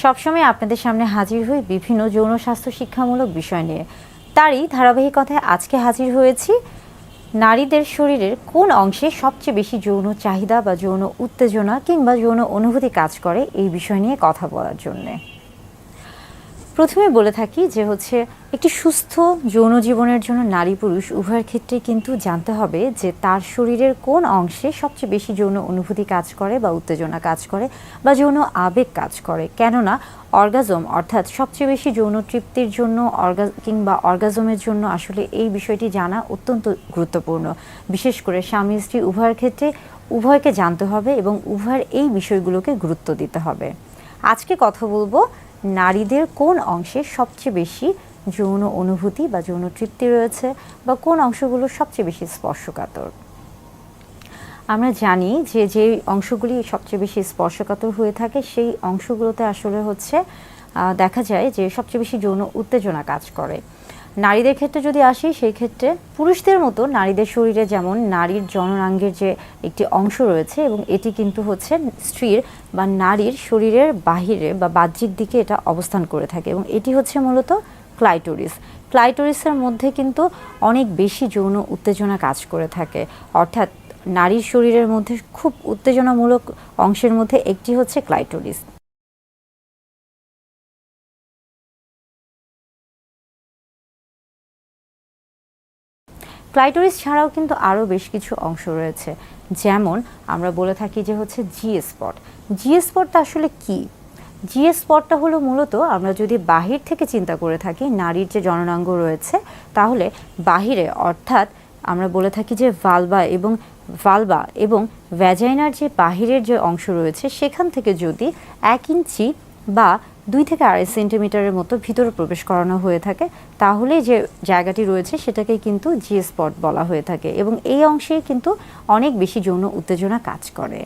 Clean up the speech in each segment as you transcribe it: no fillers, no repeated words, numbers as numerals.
সবসময় আপনাদের সামনে হাজির হই বিভিন্ন যৌন স্বাস্থ্য শিক্ষামূলক বিষয় নিয়ে। তারই ধারাবাহিকতায় আজকে হাজির হয়েছি নারীদের শরীরের কোন অংশে সবচেয়ে বেশি যৌন চাহিদা বা যৌন উত্তেজনা কিংবা যৌন অনুভূতি কাজ করে এই বিষয় নিয়ে কথা বলার জন্যে। প্রথমে বলে থাকি যে একটি সুস্থ যৌন জীবনের জন্য নারী পুরুষ উভয়ের ক্ষেত্রে কিন্তু জানতে হবে যে তার শরীরের কোন অংশে সবচেয়ে বেশি যৌন অনুভূতি কাজ করে বা উত্তেজনা কাজ করে বা যৌন আবেগ কাজ করে। কেননা অর্গাজম অর্থাৎ সবচেয়ে বেশি যৌন তৃপ্তির জন্য কিংবা অর্গাজমের জন্য আসলে এই বিষয়টি জানা অত্যন্ত গুরুত্বপূর্ণ। বিশেষ করে স্বামী স্ত্রী উভয়ের ক্ষেত্রে উভয়কে জানতে হবে এবং উভয়ের এই বিষয়গুলোকে গুরুত্ব দিতে হবে। আজকে কথা বলবো নারীদের কোন অংশে সবচেয়ে বেশি যৌন অনুভূতি বা যৌন তৃপ্তি রয়েছে বা কোন অংশগুলো সবচেয়ে বেশি স্পর্শকাতর। আমরা জানি যে যে অংশগুলি সবচেয়ে বেশি স্পর্শকাতর হয়ে থাকে সেই অংশগুলোতে আসলে দেখা যায় যে সবচেয়ে বেশি যৌন উত্তেজনা কাজ করে। নারীদের ক্ষেত্রে যদি আসি সেই ক্ষেত্রে পুরুষদের মতো নারীদের শরীরে যেমন নারীর জননাঙ্গের যে একটি অংশ রয়েছে এবং এটি কিন্তু স্ত্রীর বা নারীর শরীরের বাহিরে বা বাহ্যিক দিকে এটা অবস্থান করে থাকে এবং এটি মূলত ক্লাইটোরিস। ক্লাইটোরিসের মধ্যে কিন্তু অনেক বেশি যৌন উত্তেজনা কাজ করে থাকে। অর্থাৎ নারীর শরীরের মধ্যে খুব উত্তেজনামূলক অংশের মধ্যে একটি ক্লাইটোরিস। ক্লাইটোরিস ছাড়াও কিন্তু আরও বেশ কিছু অংশ রয়েছে, যেমন আমরা বলে থাকি যে জি স্পট। জি স্পটটা আসলে কি? জি স্পটটা হলো মূলত আমরা যদি বাহির থেকে চিন্তা করে থাকি নারীর যে জননাঙ্গ রয়েছে তাহলে বাহিরে অর্থাৎ আমরা বলে থাকি যে ভালভা এবং ভ্যাজাইনার যে বাহিরের যে অংশ রয়েছে সেখান থেকে যদি 1 ইঞ্চি বা 2 থেকে 2.5 সেন্টিমিটারের মতো ভিতরে প্রবেশ করানো হয়ে থাকে তাহলে যে জায়গাটি রয়েছে সেটাকে কিন্তু জি স্পট বলা হয়ে থাকে এবং এই অংশে কিন্তু অনেক বেশি যৌন উত্তেজনা কাজ করে।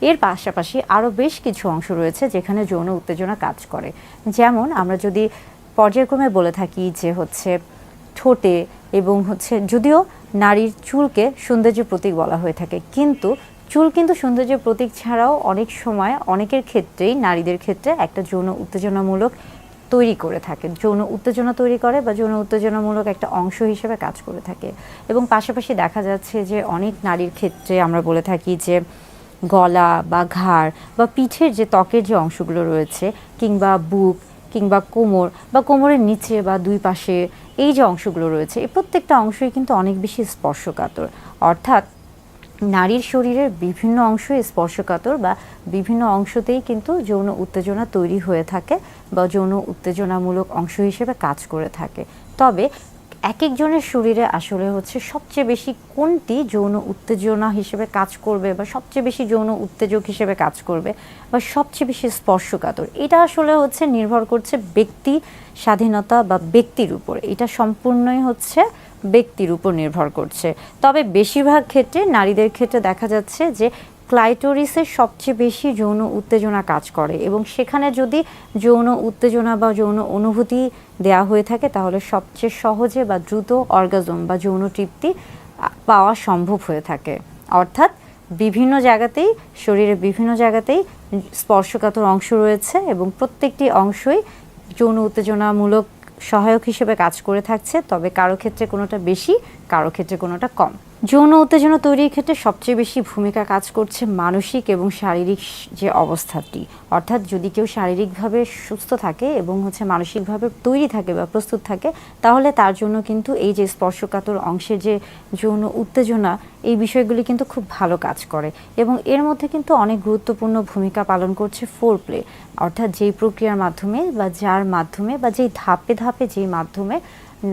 এর পাশাপাশি আরও বেশ কিছু অংশ রয়েছে যেখানে যৌন উত্তেজনা কাজ করে, যেমন আমরা যদি পর্যায়ক্রমে বলে থাকি যে ঠোঁটে এবং যদিও নারীর চুলকে সৌন্দর্যের প্রতীক বলা হয়ে থাকে, কিন্তু চুল কিন্তু সৌন্দর্যের প্রতীক ছাড়াও অনেক সময় অনেকের ক্ষেত্রেই নারীদের ক্ষেত্রে একটা যৌন উত্তেজনামূলক তৈরি করে থাকে, যৌন উত্তেজনা তৈরি করে বা যৌন উত্তেজনামূলক একটা অংশ হিসেবে কাজ করে থাকে। এবং পাশাপাশি দেখা যাচ্ছে যে অনেক নারীর ক্ষেত্রে আমরা বলে থাকি যে গলা বা ঘাড় বা পিঠের যে ত্বকের যে অংশগুলো রয়েছে কিংবা বুক কিংবা কোমর বা কোমরের নিচে বা দুই পাশে এই যে অংশগুলো রয়েছে এই প্রত্যেকটা অংশই কিন্তু অনেক বেশি স্পর্শকাতর। অর্থাৎ নারীর শরীরের বিভিন্ন অংশই স্পর্শকাতর বা বিভিন্ন অংশতেই কিন্তু যৌন উত্তেজনা তৈরি হয়ে থাকে বা যৌন উত্তেজনামূলক অংশ হিসেবে কাজ করে থাকে। তবে এক একজনের শরীরে আসলে সবচেয়ে বেশি কোনটি যৌন উত্তেজনা হিসেবে কাজ করবে বা সবচেয়ে বেশি যৌন উত্তেজক হিসেবে কাজ করবে বা সবচেয়ে বেশি স্পর্শকাতর, এটা আসলে নির্ভর করছে ব্যক্তি স্বাধীনতা বা ব্যক্তির উপর। এটা সম্পূর্ণই ব্যক্তির উপর নির্ভর করছে। তবে বেশিরভাগ ক্ষেত্রে নারীদের ক্ষেত্রে দেখা যাচ্ছে যে ক্লাইটোরিসের সবচেয়ে বেশি যৌন উত্তেজনা কাজ করে এবং সেখানে যদি যৌন উত্তেজনা বা যৌন অনুভূতি দেয়া হয়ে থাকে তাহলে সবচেয়ে সহজে বা দ্রুত অর্গাজম বা যৌন তৃপ্তি পাওয়া সম্ভব হয়ে থাকে। অর্থাৎ বিভিন্ন জায়গাতেই শরীরের বিভিন্ন জায়গাতেই স্পর্শকাতর অংশ রয়েছে এবং প্রত্যেকটি অংশই যৌন উত্তেজনামূলক সহায়ক হিসেবে কাজ করে থাকছে, তবে কারো ক্ষেত্রে কোনোটা বেশি কারো ক্ষেত্রে কোনোটা কম। যৌন উত্তেজনা তৈরির ক্ষেত্রে সবচেয়ে বেশি ভূমিকা কাজ করছে মানসিক এবং শারীরিক যে অবস্থাটি। অর্থাৎ যদি কেউ শারীরিকভাবে সুস্থ থাকে এবং মানসিকভাবে তৈরি থাকে বা প্রস্তুত থাকে তাহলে তার জন্য কিন্তু এই যে স্পর্শকাতর অংশের যে যৌন উত্তেজনা এই বিষয়গুলি কিন্তু খুব ভালো কাজ করে এবং এর মধ্যে কিন্তু অনেক গুরুত্বপূর্ণ ভূমিকা পালন করছে ফোরপ্লে, অর্থাৎ যেই প্রক্রিয়ার মাধ্যমে বা যার মাধ্যমে বা যেই ধাপে ধাপে যেই মাধ্যমে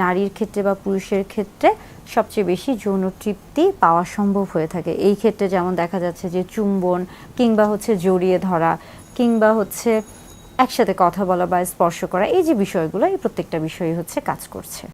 নারীর ক্ষেত্রে বা পুরুষের ক্ষেত্রে সবচেয়ে বেশি যৌন তৃপ্তি পাওয়া সম্ভব হয়ে থাকে। এই ক্ষেত্রে যেমন দেখা যাচ্ছে যে চুম্বন কিংবা জড়িয়ে ধরা কিংবা একসাথে কথা বলা বা স্পর্শ করা, এই যে বিষয়গুলো এই প্রত্যেকটা বিষয়ই কাজ করছে।